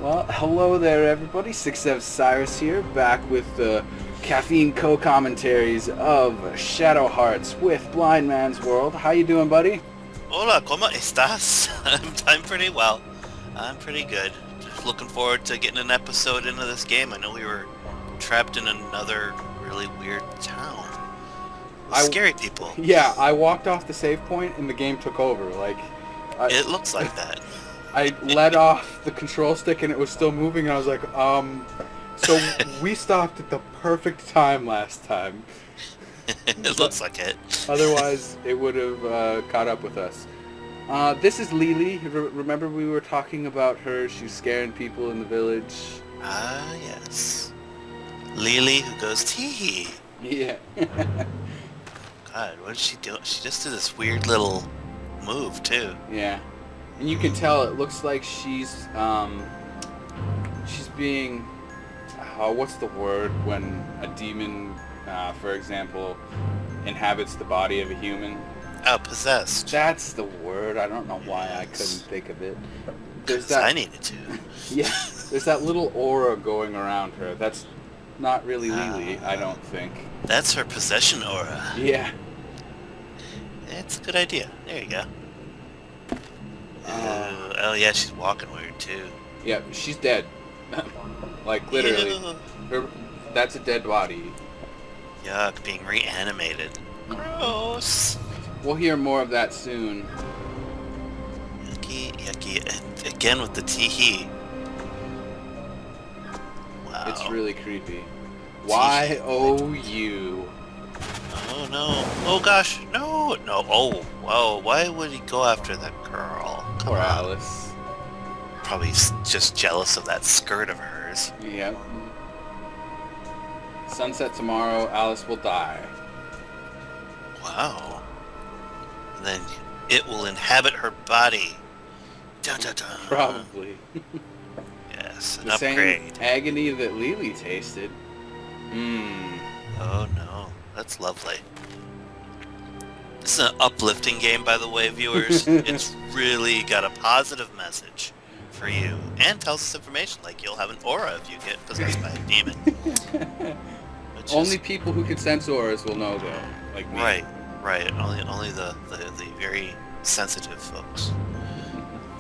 Well, hello there, everybody. 6F Cyrus here, back with the Caffeine Cocommentaries of Shadow Hearts with Blind Man's World. How you doing, buddy? Hola, ¿cómo estás? I'm pretty well. I'm pretty good. Just looking forward to getting an episode into this game. I know we were trapped in another really weird town with scary people. Yeah, I walked off the save point and the game took over. It looks like that. I let off the control stick and it was still moving, and I was like, so we stopped at the perfect time last time. It looks like it. Otherwise, it would have caught up with us. This is Lily. Remember we were talking about her? She's scaring people in the village. Ah, yes. Lily who goes tee. Yeah. God, what did she do? She just did this weird little move, too. Yeah. And you can tell it looks like she's being, what's the word when a demon, for example, inhabits the body of a human? Oh, possessed. That's the word. I don't know why I couldn't think of it. There's that. I needed to. Yeah, there's that little aura going around her. That's not really Lily, I don't think. That's her possession aura. Yeah. It's a good idea. There you go. Oh yeah, she's walking weird too. Yeah, she's dead. Like literally. Ew. That's a dead body. Yuck, being reanimated. Gross. We'll hear more of that soon. Yucky, yucky. And again with the tee. Wow. It's really creepy. Y-O-U. Oh no. Oh gosh. No. No. Oh, whoa. Why would he go after that girl? Poor Alice. Probably just jealous of that skirt of hers. Yep. Sunset tomorrow, Alice will die. Wow. And then it will inhabit her body. Dun, dun, dun. Probably. Yes, an the upgrade. Same agony that Lily tasted. Mmm. Oh no, that's lovely. This is an uplifting game, by the way, viewers. It's really got a positive message for you, and tells us information, like you'll have an aura if you get possessed by a demon. Only people who can sense auras will know, though, like me. Right. Only the very sensitive folks.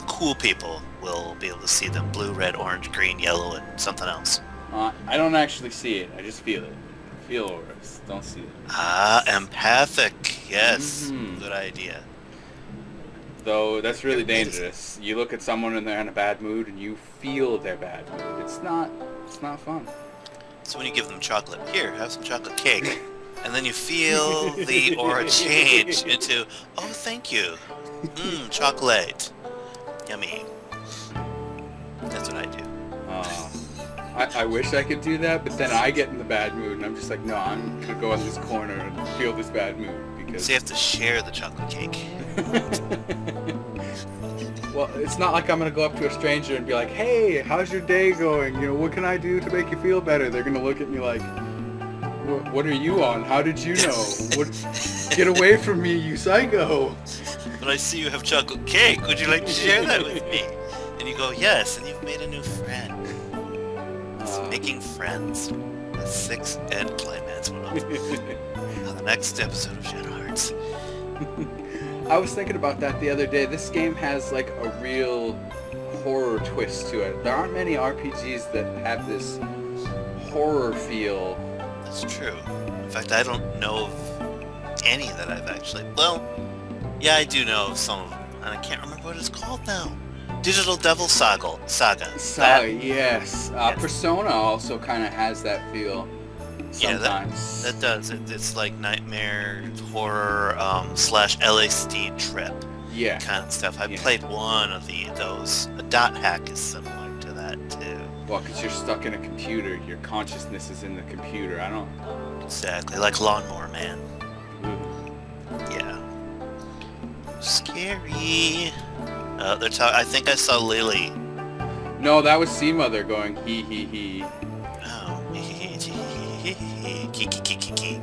Cool people will be able to see them: blue, red, orange, green, yellow, and something else. I don't actually see it. I just feel it. I feel auras. Don't see it. Ah, empathic. Yes. Mm-hmm. Good idea. Though that's really dangerous. You look at someone and they're in a bad mood and you feel their bad mood. It's not fun. So when you give them chocolate, here, have some chocolate cake. And then you feel the aura change into, oh, thank you. Chocolate. Yummy. That's what I do. I wish I could do that, but then I get in the bad mood and I'm just like, no, I'm gonna go in this corner and feel this bad mood because. So you have to share the chocolate cake. Well, it's not like I'm gonna go up to a stranger and be like, hey, how's your day going? You know, what can I do to make you feel better? They're gonna look at me like, what are you on? How did you know? Get away from me, you psycho! But I see you have chocolate cake. Would you like to share that with me? And you go, yes, and you've made a new friend. It's making friends with 6 and Blind Man's World. On the next episode of Shadow Hearts. I was thinking about that the other day. This game has like a real horror twist to it. There aren't many RPGs that have this horror feel. That's true. In fact, I don't know of any that I've actually... Well, yeah, I do know of some of them, and I can't remember what it's called now. Digital Devil Saga. Yes. Persona also kind of has that feel sometimes. Yeah, that does. It's like nightmare, horror, slash LSD trip. Yeah. Kind of stuff. I played one of those. A dot hack is similar to that, too. Well, because you're stuck in a computer. Your consciousness is in the computer. I don't... Exactly. Like Lawnmower Man. Ooh. Yeah. Scary. I think I saw Lily. No, that was Sea Mother going hee hee hee. Oh, kiki kiki kiki.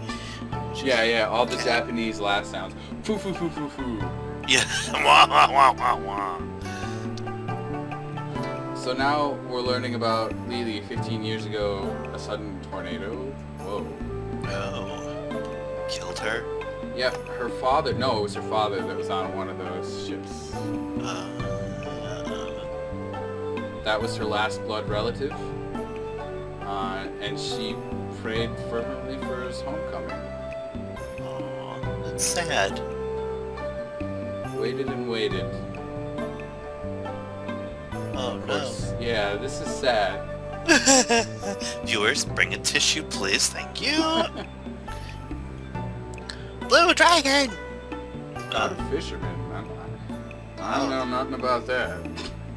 Yeah, all the Japanese laugh sounds. Foo foo foo foo foo. Yeah. Wah wah wah wah wah. So now we're learning about Lily. 15 years ago, a sudden tornado. Whoa. Oh. Killed her? Yep, her father. No, it was her father that was on one of those ships. That was her last blood relative. And she prayed fervently for his homecoming. Oh, that's sad. Waited and waited. Oh Of no. course, yeah, this is sad. Viewers, bring a tissue, please. Thank you. Blue dragon. Not a fisherman. I don't know nothing about that.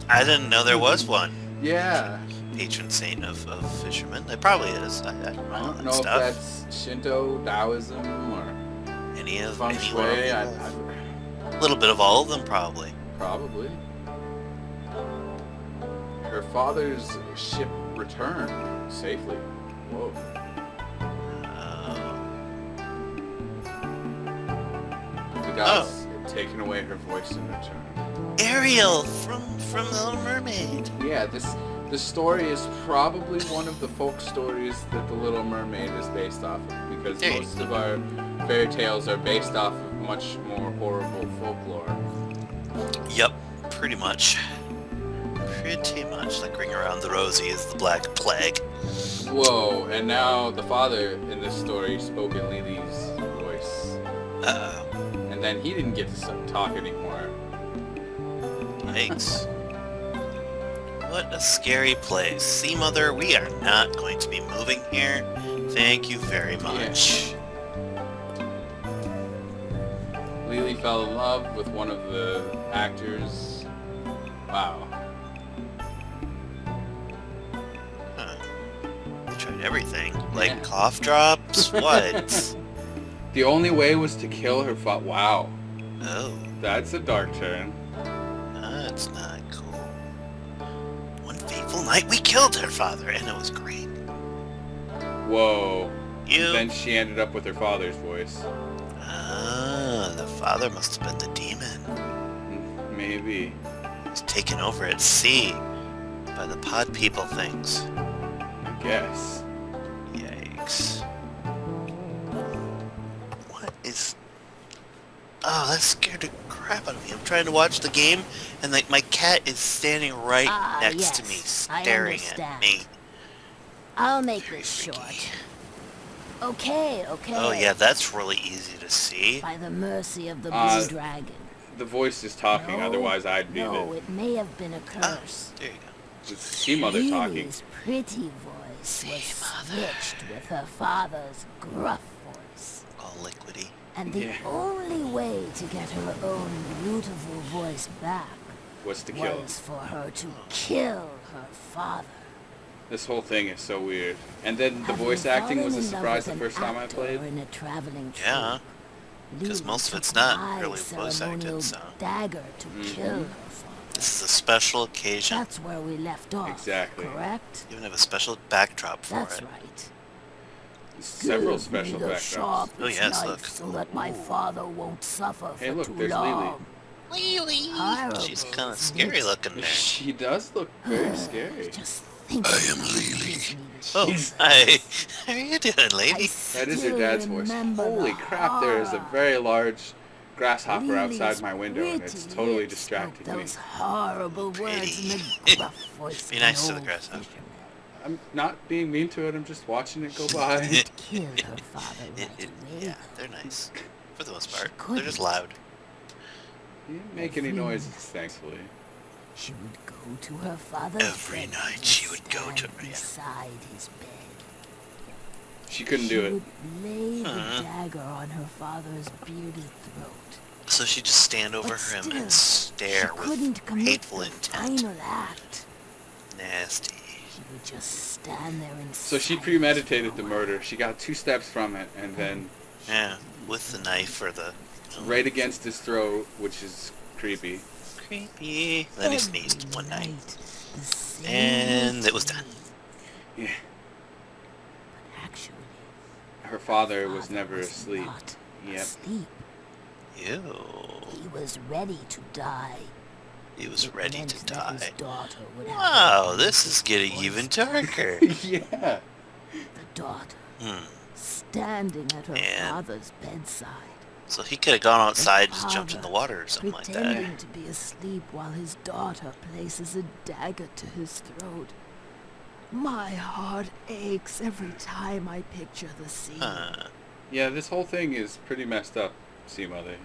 I didn't know there was one. Yeah. Patron saint of fishermen. There probably is. I don't know. I don't that know stuff. if that's Shinto, Taoism, or Any of feng any shui. A little bit of all of them, probably. Probably. Her father's ship returned safely. Whoa. The gods had taken away her voice in return. Ariel from The Little Mermaid. Yeah, this story is probably one of the folk stories that The Little Mermaid is based off of, because Hey. most of our fairy tales are based off of much more horrible folklore. Yep, pretty much. Pretty much. Like Ring Around the Rosie is the Black Plague. Whoa, and now the father in this story spoke in Lily's voice. And then he didn't get to talk anymore. Yikes. What a scary place. See, Mother, we are not going to be moving here. Thank you very much. Lily fell in love with one of the actors. Wow. Huh. We tried everything. Like Yeah. cough drops? What? The only way was to kill her father. Wow. Oh, That's a dark turn. that's not cool. One fateful night, we killed her father, and it was great. Whoa. You... Then she ended up with her father's voice. Ah, the father must have been the demon. Maybe. He was taken over at sea by the pod people things. I guess. Yikes. What is... Oh, that scared the crap out of me. I'm trying to watch the game, and like my cat is standing right next to me, staring at me. I'll make Very this freaky. short. Okay. Oh yeah, that's really easy to see. By the mercy of the Uh, blue dragon. The voice is talking, No, otherwise I'd be No, the it may have been a Ah, curse. there you go. sea mother talking. Lily's pretty voice was Sea-mother. switched with her father's gruff voice. All liquidy. And the Yeah. only way to get her own beautiful voice back Was to kill. was for her to kill her father. This whole thing is so weird. And then the Have you voice acting was a fallen in love surprise the with first an time I actor played. in a traveling troupe? Yeah, 'cause Lily most of it's took not my really voice acted, ceremonial so. dagger to kill her father. This is a special occasion. That's where we left off. Exactly. Correct? You even have a special backdrop for That's it. right. Several Give special me the backdrops. sharpest Oh, yes, knife look. so that my father won't suffer Hey, for look, too there's Lily. long. Lily! Horrible. She's kind of scary looking there. She does look very scary. Just think. I am Lily. Oh, hi. How are you doing, lady? That is her dad's voice. Holy crap, there is a very large grasshopper outside my window and it's totally distracting me. Those horrible words in a gruff voice. Be of nice an to the old grasshopper. fisherman. I'm not being mean to it, I'm just watching it go by. Killed her father right away. Yeah, they're nice. For the most She part. They're couldn't. just loud. He didn't make any noises, thankfully. She would go to her father's Every bed night and she would go to- stand yeah. beside his bed. She couldn't She do it. would lay the Uh-huh. dagger on her father's bearded throat. So she'd just stand over But him still, and stare she couldn't with commit hateful the intent. final act. Nasty. She would just stand there in So she silence premeditated for the a murder. She got 2 steps from it and then Yeah, with the knife or the... right against his throat, which is creepy. Creepy. while. Then he sneezed one night. the same And it was done. Yeah. But actually, Her father was father never was asleep. not Yep. asleep. Ew. He was ready to die. He was It ready meant to that his die. daughter would have Wow, a this is getting voice. even darker. Yeah. The daughter, Hmm. standing at her And- father's bedside, So he could have gone outside and the just jumped in the father water or something like that. pretending to be asleep while his daughter places a dagger to his throat. My heart aches every time I picture the scene. Huh. Yeah, this whole thing is pretty messed up, Sea Mother.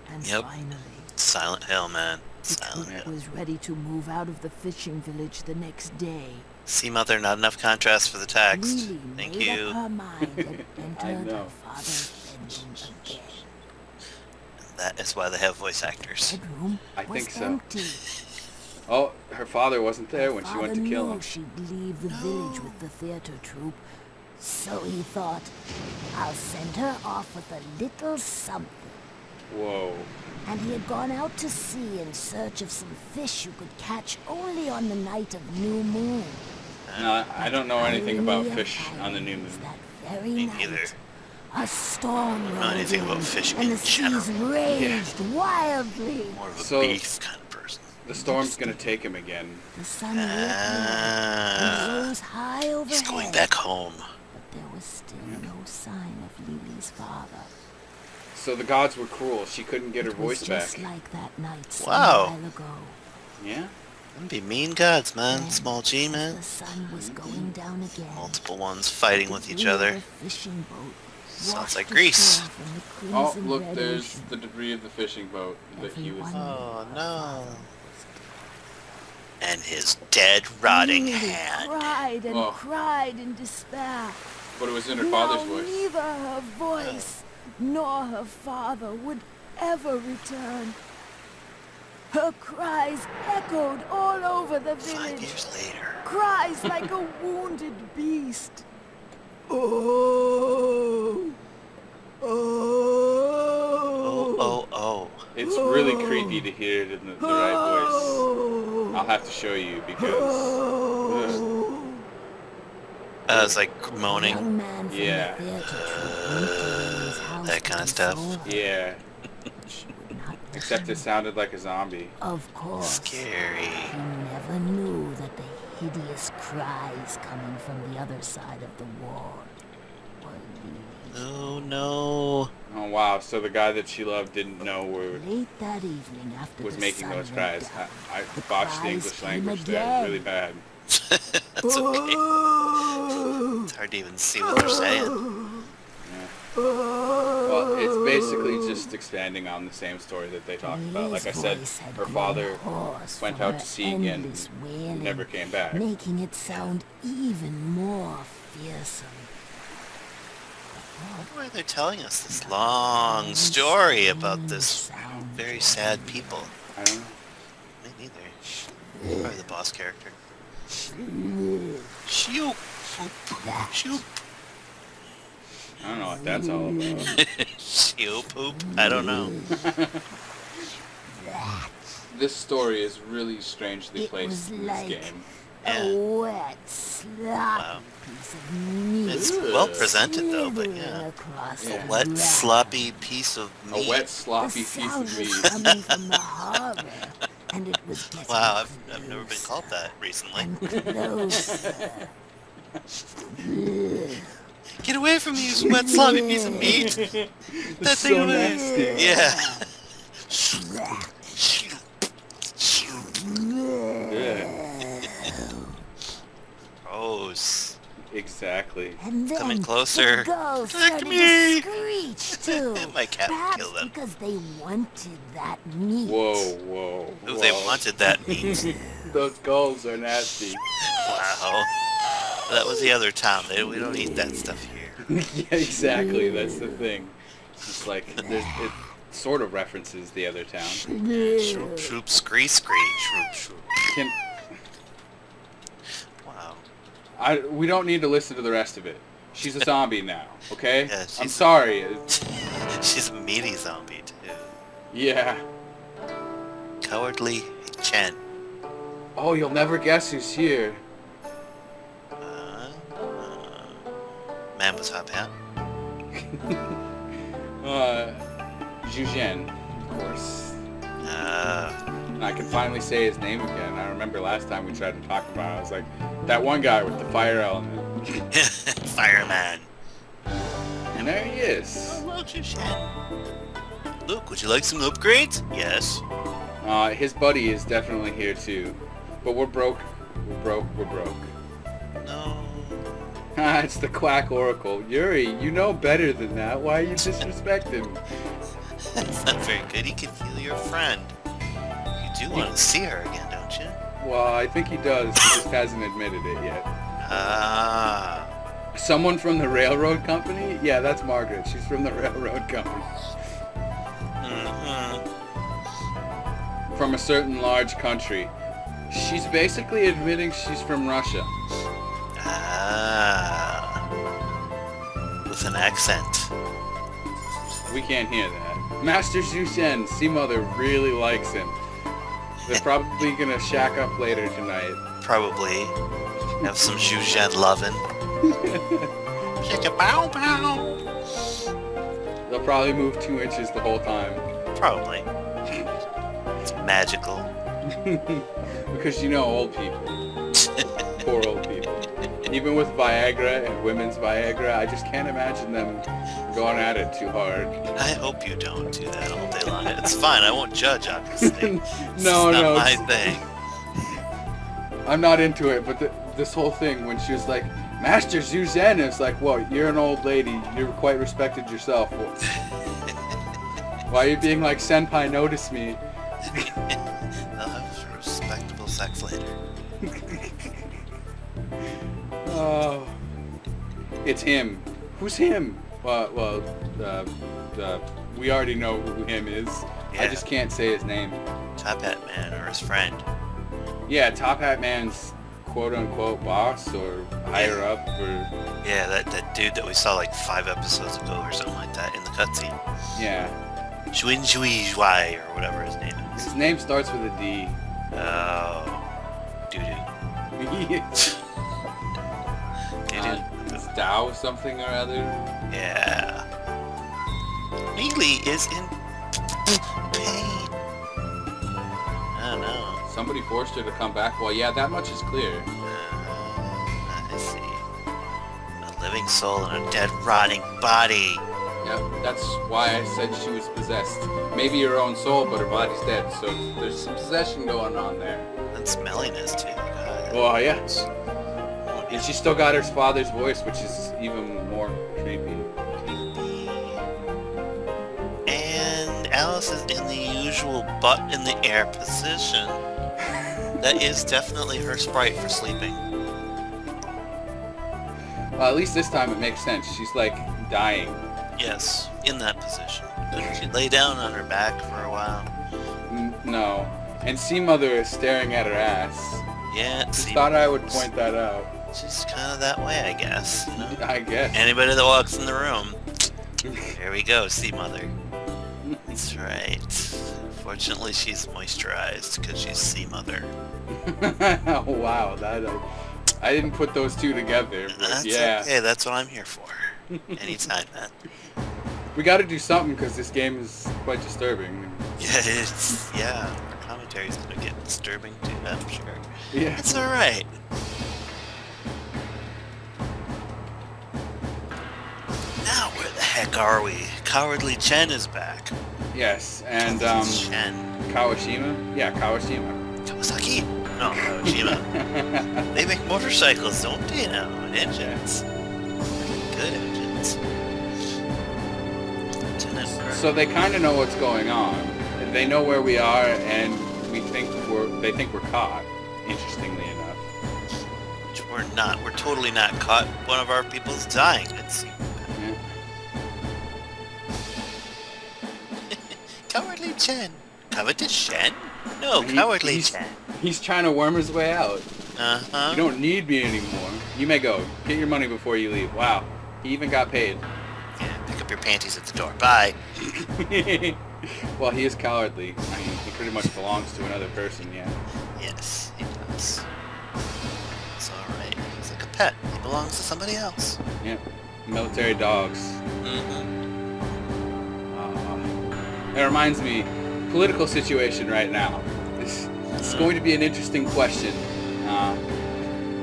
And Yep. finally, Silent Hill, man. the Silent troop Hill. was ready to move out of the fishing village the next day. See, Mother, not enough contrast for the text. Lily Thank made you. up her mind and entered know. her father's bedroom again. That is why they have voice The actors. bedroom I was think so. empty. Oh, her father wasn't there when she Father went to kill knew him. she'd leave the village with the theater troupe, so he thought, I'll send her off with a little something. Whoa. And he had gone out to sea in search of some fish you could catch only on the night of new moon. No, I don't know anything Irony about of fish on the new ironies, moon. That very Me night, neither. a storm know rolled anything in, about fishing and in the seas general. raged wildly. More of a So- beef kind of person. The storm's gonna take him again. The sun reappeared Ah. and rose high overhead. He's going back home. But there was still no sign of Lily's father. So the gods were cruel. She couldn't get her It was voice just back. like that night some Wow. while ago. Yeah? Them be mean gods, man. Then, Small G, as man. the sun was going down again. Multiple ones fighting with each debris of other. a fishing boat Sounds washed like Grease. ashore from the Oh, crimson look, red there's ocean. the debris of the fishing boat that he was... Everyone Oh, knew her no. father was And his dead, rotting Lily hand. cried and Oh. cried in despair. But it was in her Now father's voice. neither her voice nor her father would ever return. Her cries echoed all over the 5 village. years later. Cries like a wounded beast. Oh, Oh, oh, oh. It's really creepy to hear it in the right voice. I'll have to show you because... It's like moaning. Young man from Yeah. the theater troupe went to Lily's house That to kinda stuff. console her. Yeah, She would not except it listen. sounded like a zombie. Of course. Scary. He never knew that the hideous cries coming from the other side of the wall were Lily's. Oh, no. Oh wow, so the guy that she loved didn't know where Late that evening after was the making sun those went cries. down, I the botched the cries English came language there again. really bad. It's okay. Oh, It's hard to even see what they're saying. Yeah. Well, it's basically just expanding on the same story that they talked about. Like I Lily's said, voice had her grown father hoarse went from out her to sea again endless and wailing, never came back. making it sound even more fearsome. I wonder why they're telling us this long story about this very sad people. I don't know. Me neither. Probably the boss character. Shoop. Shoop. I don't know what that's all about. Shoop poop. I don't know. This story is really strangely It placed was in this like game. Yeah. a wet, sloppy Wow. piece of meat. It's well presented though, but slithering yeah. across Yeah. the Wet, ground. sloppy piece of meat. A wet, The sloppy piece sound of was meat. coming from the harbor, and it was getting Wow, I've never been closer called that recently. and closer. Get away from me, you wet, sloppy piece of meat! That so thing away! nasty. Yeah. Yeah, Gross. exactly. And then Coming closer. the girls Lick started me. to screech too. My cat would Perhaps kill them. because they wanted that meat. Whoa, whoa. Ooh, whoa. they wanted that meat. Those gulls are nasty. Wow. That was the other town. We don't eat that stuff here. Yeah, exactly. That's the thing. It's like it sort of references the other town. Shroop, shroop, scree, scree, shroop, shroop. Can Wow. we don't need to listen to the rest of it. She's a zombie now, okay? Yeah, I'm she's- sorry. She's a meaty zombie, too. Yeah. Cowardly Chen. Oh, you'll never guess who's here. Man with top hat. Zhu Zhen, of course. And I can finally say his name again. I remember last time we tried to talk about it, I was like, that one guy with the fire element. Fireman. And there he is. Oh, look, Shen. Luke, would you like some upgrades? Yes. His buddy is definitely here too. But we're broke. We're broke. No. It's the Quack Oracle. Yuri, you know better than that. Why are you disrespecting? That's not very good. He can feel your friend. You do want to see her again, don't you? Well, I think he does. He just hasn't admitted it yet. Ah. Someone from the railroad company? Yeah, that's Margaret. She's from the railroad company. Mm-hmm. From a certain large country. She's basically admitting she's from Russia. Ah. With an accent. We can't hear that. Master Zhu Sea Mother really likes him. They're probably gonna shack up later tonight. Probably. Have some Zhuzhen lovin'. Bow bow. They'll probably move 2 inches the whole time. Probably. It's magical. Because you know old people. Poor old people. Even with Viagra and women's Viagra, I just can't imagine them going at it too hard. I hope you don't do that all day long. It's fine. I won't judge, obviously. No, it's not no. my thing. I'm not into it, but this whole thing when she was like, Master Zuzan, it's like, whoa, you're an old lady. You're quite respected yourself. Why are you being like, Senpai, notice me? They'll have respectable sex later. Oh, it's him. Who's him? Well, we already know who him is. Yeah. I just can't say his name. Top Hat Man or his friend. Yeah, Top Hat Man's quote-unquote boss or higher up or... Yeah, that dude that we saw like 5 episodes ago or something like that in the cutscene. Yeah. Shuin Shui Zhuai or whatever his name is. His name starts with a D. Oh. Doo-doo. It's Dao something or other. Yeah. Mealy is in pain. I don't know. Somebody forced her to come back. Well, yeah, that much is clear. I see. A living soul in a dead, rotting body. Yep, that's why I said she was possessed. Maybe her own soul, but her body's dead, so there's some possession going on there. And smelliness, too. God. Well, yes. And she still got her father's voice, which is even more creepy. And Alice is in the usual butt in the air position. That is definitely her sprite for sleeping. Well, at least this time it makes sense. She's like dying. Yes, in that position. Didn't she lay down on her back for a while? No. And Sea Mother is staring at her ass. Yeah, Just thought I would point that out. She's kind of that way, I guess. You know? I guess. Anybody that walks in the room. Here we go, Sea Mother. That's right. Fortunately, she's moisturized because she's Sea Mother. Wow, I didn't put those two together. But That's yeah. okay. That's what I'm here for. Anytime, man. We got to do something because this game is quite disturbing. Yeah. Our commentary is gonna get disturbing too. I'm sure. Yeah. It's all right. Now where the heck are we? Cowardly Chen is back. Yes, and Chen. Kawashima. Yeah, Kawashima. Kawasaki? No, Kawashima. They make motorcycles, don't they now? And engines. Good engines. So they kind of know what's going on. They know where we are, and they think we're caught. Interestingly enough. Which we're not. We're totally not caught. One of our people's dying, it seems. Yeah. Cowardly Chen. Cowardly Chen? No, Cowardly Chen. He's trying to worm his way out. Uh-huh. You don't need me anymore. You may go. Get your money before you leave. Wow. He even got paid. Yeah, pick up your panties at the door. Bye. Well, he is cowardly. I mean, he pretty much belongs to another person, yeah. Yes, he does. It's alright. He's like a pet. He belongs to somebody else. Yep. Military dogs. Mm-hmm. It reminds me, political situation right now. it's going to be an interesting question.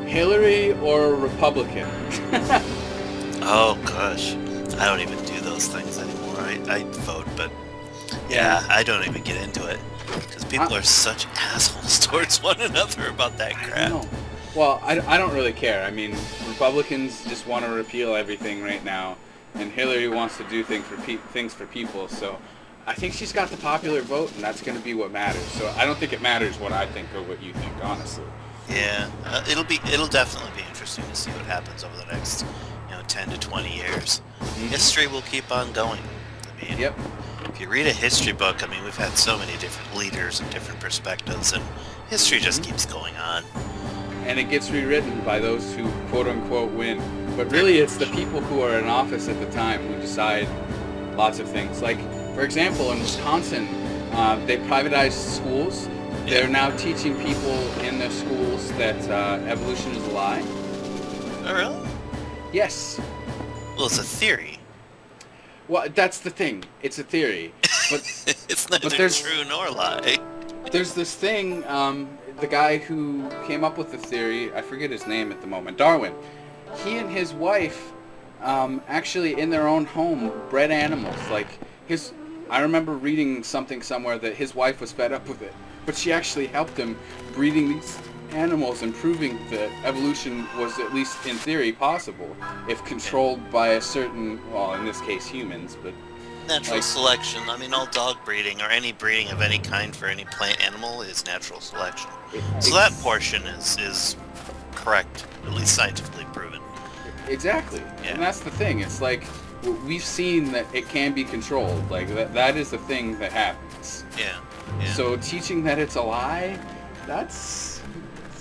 Hillary or Republican? Oh gosh, I don't even do those things anymore. I vote, but yeah, I don't even get into it because people are such assholes towards one another about that crap. No. Well, I don't really care. I mean, Republicans just want to repeal everything right now, and Hillary wants to do things for people. So I think she's got the popular vote, and that's going to be what matters. So I don't think it matters what I think or what you think, honestly. Yeah, it'll definitely be interesting to see what happens over the next 10 to 20 years. History will keep on going. I mean, Yep. if you read a history book, I mean, we've had so many different leaders and different perspectives, and history just keeps going on. And it gets rewritten by those who quote-unquote win. But really, it's the people who are in office at the time who decide lots of things. Like, for example, in Wisconsin, they privatized schools. They're now teaching people in their schools that evolution is a lie. Oh, really? Yes. Well, it's a theory. Well, that's the thing. It's a theory. But It's neither there's- true nor lie. there's this thing, the guy who came up with the theory, I forget his name at the moment, Darwin. He and his wife actually in their own home bred animals. Like I remember reading something somewhere that his wife was fed up with it, but she actually helped him breeding these animals and proving that evolution was, at least in theory, possible if controlled by a certain, well, in this case, humans, but Natural like- selection. I mean, all dog breeding or any breeding of any kind for any plant animal is natural selection. So that portion is correct, at least scientifically proven. Exactly. Yeah. And that's the thing. It's like we've seen that it can be controlled. Like that is the thing that happens. Yeah. So teaching that it's a lie, it's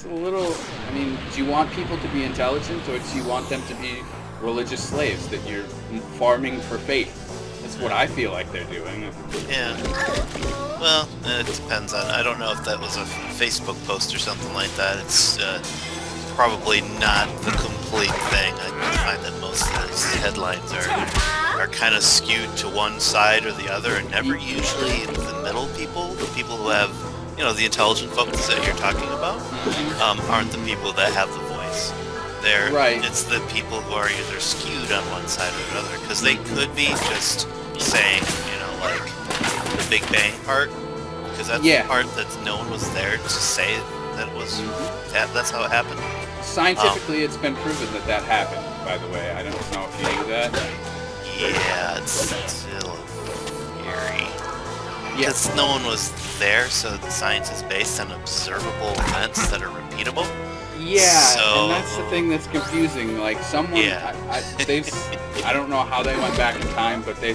a little, I mean, do you want people to be intelligent or do you want them to be religious slaves that you're farming for faith? That's what I feel like they're doing. Yeah. Well, it depends on. I don't know if that was a Facebook post or something like that. It's probably not the complete thing. I find that most of these headlines are kind of skewed to one side or the other, and never usually the middle people, the people who have, the intelligent folks that you're talking about, aren't the people that have the voice. Right. It's the people who are either skewed on one side or the other, because they could be just saying, like the Big Bang part, because that's the part that no one was there to say that it was. That's how it happened. Scientifically, it's been proven that happened, by the way. I don't know if you knew that. Yeah, it's still theory. Yeah. Because no one was there, so the science is based on observable events that are repeatable. Yeah, So- and that's the thing that's confusing. Like someone, Yeah. I don't know how they went back in time, but they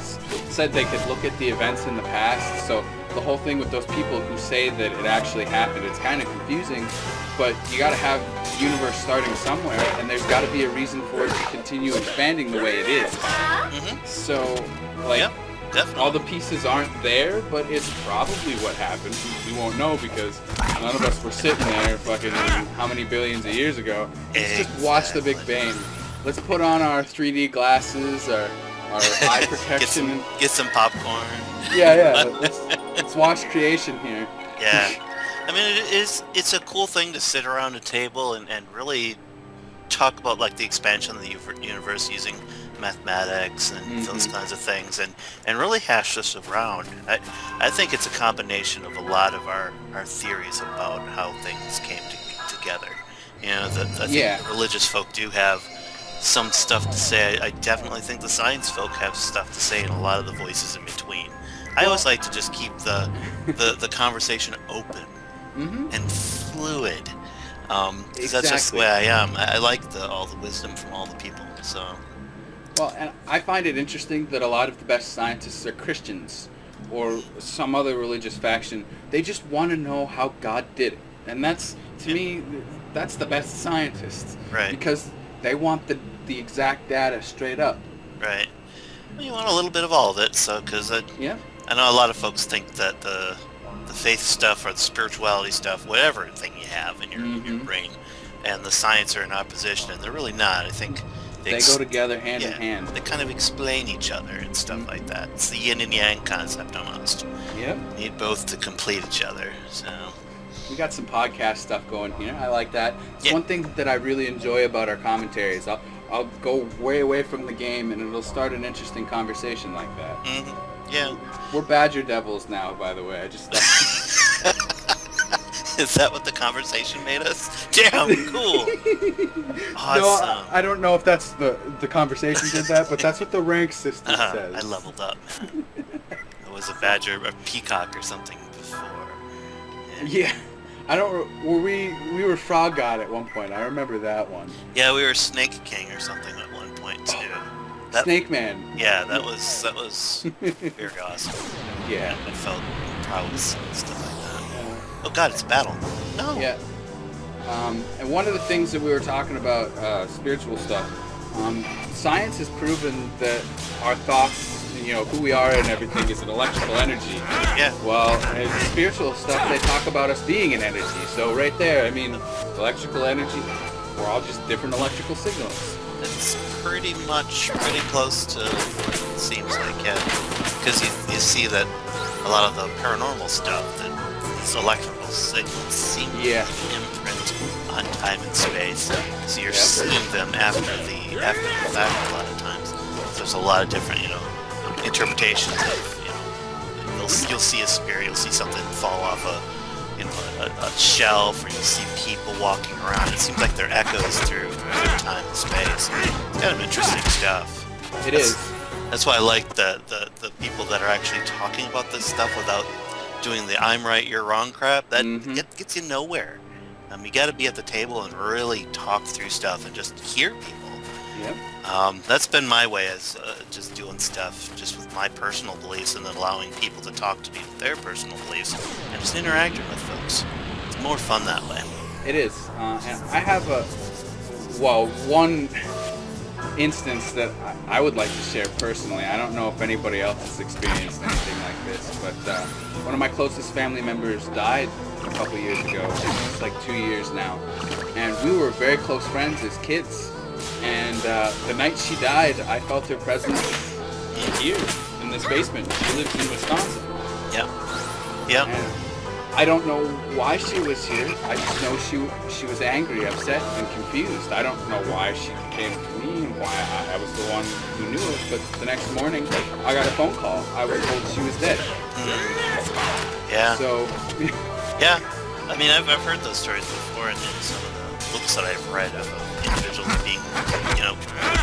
said they could look at the events in the past. So the whole thing with those people who say that it actually happened, it's kind of confusing. But you got to have the universe starting somewhere, and there's got to be a reason for it to continue expanding the way it is. So, like, Yep, definitely. all the pieces aren't there, but it's probably what happened. We won't know because none of us were sitting there fucking how many billions of years ago. Let's just watch the Big Bang. Let's put on our 3D glasses, our eye protection. Get some popcorn. Yeah. Let's watch creation here. Yeah. I mean, it's a cool thing to sit around a table and really talk about, like, the expansion of the universe using mathematics and those kinds of things, and really hash this around. I think it's a combination of a lot of our theories about how things came together. I think the religious folk do have some stuff to say. I definitely think the science folk have stuff to say, and a lot of the voices in between. I always like to just keep the conversation open and fluid, because that's just the way I am. I like all the wisdom from all the people. So. Well, and I find it interesting that a lot of the best scientists are Christians or some other religious faction. They just want to know how God did it. And that's, to me, that's the best scientists. Right. Because they want the exact data straight up. Right. Well, you want a little bit of all of it, so, because I know a lot of folks think that the faith stuff or the spirituality stuff, whatever thing you have in your brain, and the science are in opposition, and they're really not. I think they go together hand in hand. They kind of explain each other and stuff like that. It's the yin and yang concept almost. Yep. You need both to complete each other. So got some podcast stuff going here. I like that. It's Yeah. one thing that I really enjoy about our commentaries. I'll go way away from the game, and it'll start an interesting conversation like that. Mm-hmm. Yeah. We're Badger Devils now, by the way. I just thought... Is that what the conversation made us? Damn, cool. Awesome. No, I don't know if that's the conversation did that, but that's what the rank system says. I leveled up, man. I was a badger, a peacock or something before. Yeah. I don't... we were Frog God at one point. I remember that one. Yeah, we were Snake King or something at one point, too. That, Snake Man. Yeah, that was very awesome. Yeah. I felt prowess and stuff like that. Oh god, it's battle. No. Yeah. And one of the things that we were talking about, spiritual stuff, science has proven that our thoughts, who we are and everything is an electrical energy. Yeah. Well, in spiritual stuff, they talk about us being an energy. So right there, I mean, electrical energy, we're all just different electrical signals. It's pretty close to what it seems like, yeah. Because you see that a lot of the paranormal stuff, that these electrical signals seem to imprint on time and space. So you're seeing them after the fact a lot of times. So there's a lot of different, interpretations of, you'll see a spirit, you'll see something fall off a shelf, or you'll see people walking around. It seems like they're echoes through time and space. It's kind of interesting stuff. It is. That's why I like the people that are actually talking about this stuff without doing the I'm right, you're wrong crap. That gets you nowhere. You got to be at the table and really talk through stuff and just hear people. Yep. That's been my way, as just doing stuff just with my personal beliefs, and then allowing people to talk to me with their personal beliefs and just interacting with folks. It's more fun that way. It is. And I have one instance that I would like to share personally. I don't know if anybody else has experienced anything like this, but one of my closest family members died a couple years ago. It's like 2 years now. And we were very close friends as kids. And the night she died, I felt her presence here in this basement. She lives in Wisconsin. Yeah. Yeah. And I don't know why she was here. I just know she was angry, upset, and confused. I don't know why she came to me and why I was the one who knew it. But the next morning, I got a phone call. I was told she was dead. Yeah. So. Yeah. I mean, I've heard those stories before, and in some of the books that I've read of individuals being,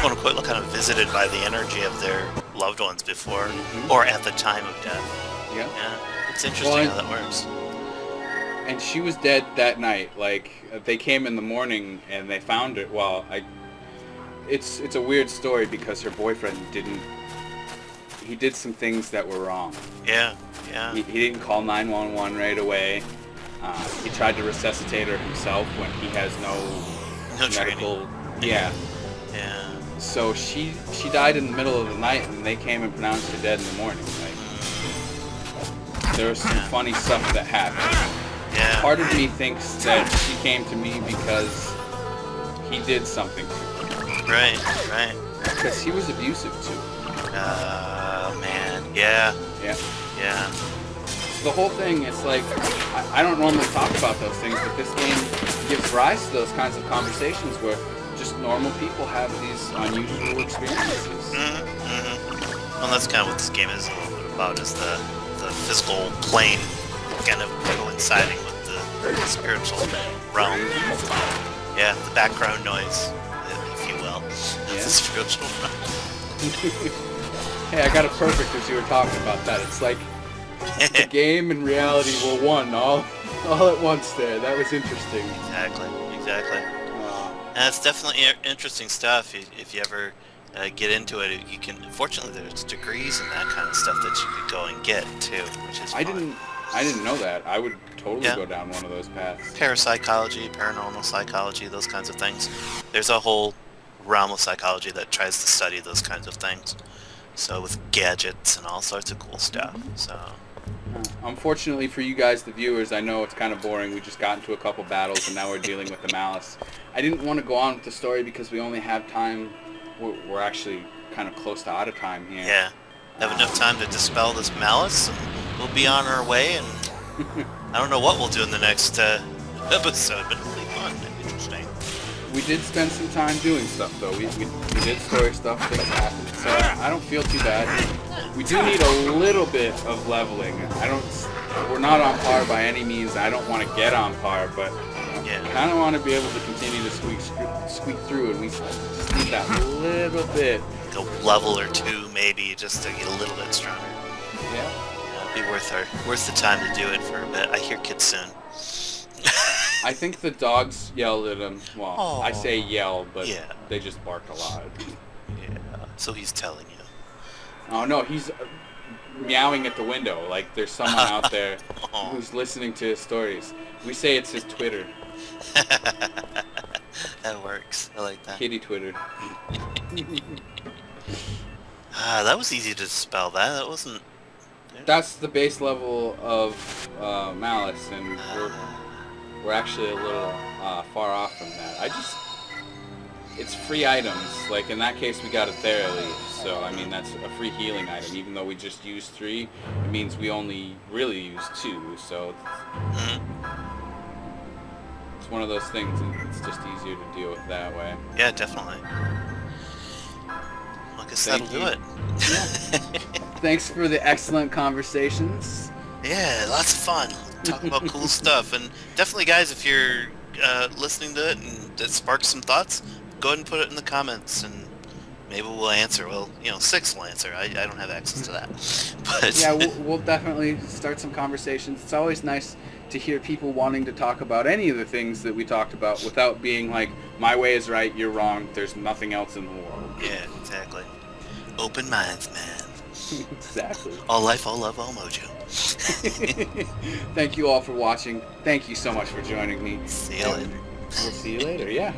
quote unquote, kind of visited by the energy of their loved ones before, or at the time of death. Yeah. Yeah. It's interesting how that works. And she was dead that night. Like, they came in the morning and they found her. Well, it's a weird story because her boyfriend he did some things that were wrong. Yeah, yeah. He didn't call 911 right away. He tried to resuscitate her himself when he has no medical training. Yeah. Yeah. So she died in the middle of the night, and they came and pronounced her dead in the morning. Like, there was some funny stuff that happened. Yeah. Part of me thinks that she came to me because he did something to her. Right. Because he was abusive too. Oh man. Yeah. Yeah. Yeah. So the whole thing, it's like, I don't normally talk about those things, but this game gives rise to those kinds of conversations where just normal people have these unusual experiences. Well, that's kind of what this game is a little bit about, is the physical plane kind of coinciding with the spiritual realm. Yeah, the background noise, if you will. Yeah. The spiritual realm. Hey, I got it perfect as you were talking about that. It's like the game and reality were one all at once there. That was interesting. Exactly. And it's definitely interesting stuff. If you ever get into it, you can. Fortunately, there's degrees in that kind of stuff that you could go and get too, which is fun. I didn't know that. I would totally go down one of those paths. Parapsychology, paranormal psychology, those kinds of things. There's a whole realm of psychology that tries to study those kinds of things. So with gadgets and all sorts of cool stuff. So. Unfortunately for you guys, the viewers, I know it's kind of boring. We just got into a couple battles and now we're dealing with the malice. I didn't want to go on with the story because we only have time. We're actually kind of close to out of time here. Yeah. Have enough time to dispel this malice, and we'll be on our way, and I don't know what we'll do in the next episode, but it'll be fun and interesting. We did spend some time doing stuff, though. We did story stuff, things happened, so I don't feel too bad. We do need a little bit of leveling. We're not on par by any means. I don't want to get on par, but Yeah. I kind of want to be able to continue to squeak through, and we just need that little bit. A level or two, maybe, just to get a little bit stronger. Yeah. It'll be worth the time to do it for a bit. I hear kids soon. I think the dogs yelled at him. Well, Aw. I say yell, but Yeah. they just barked a lot. Yeah. So he's telling you. Oh no, he's meowing at the window. Like there's someone out there who's listening to his stories. We say it's his Twitter. That works. I like that. Kitty Twitter. That was easy to spell. That wasn't. That's the base level of Malice, and we're actually a little far off from that. It's free items. Like in that case, we got a Thera-Leaf, so I mean that's a free healing item. Even though we just used 3, it means we only really used 2. So it's one of those things. It's just easier to deal with that way. Yeah, definitely. I guess that'll do it. Thanks for the excellent conversations. Yeah, lots of fun. Talking about cool stuff, and definitely, guys, if you're listening to it and it sparks some thoughts, go ahead and put it in the comments, and maybe we'll answer. Well, Six will answer. I don't have access to that. But Yeah, we'll definitely start some conversations. It's always nice to hear people wanting to talk about any of the things that we talked about without being like, my way is right, you're wrong, there's nothing else in the world. yeah, exactly. Open minds, man. Exactly. All life, all love, all mojo. Thank you all for watching. Thank you so much for joining me. See you later. We'll see you later, yeah.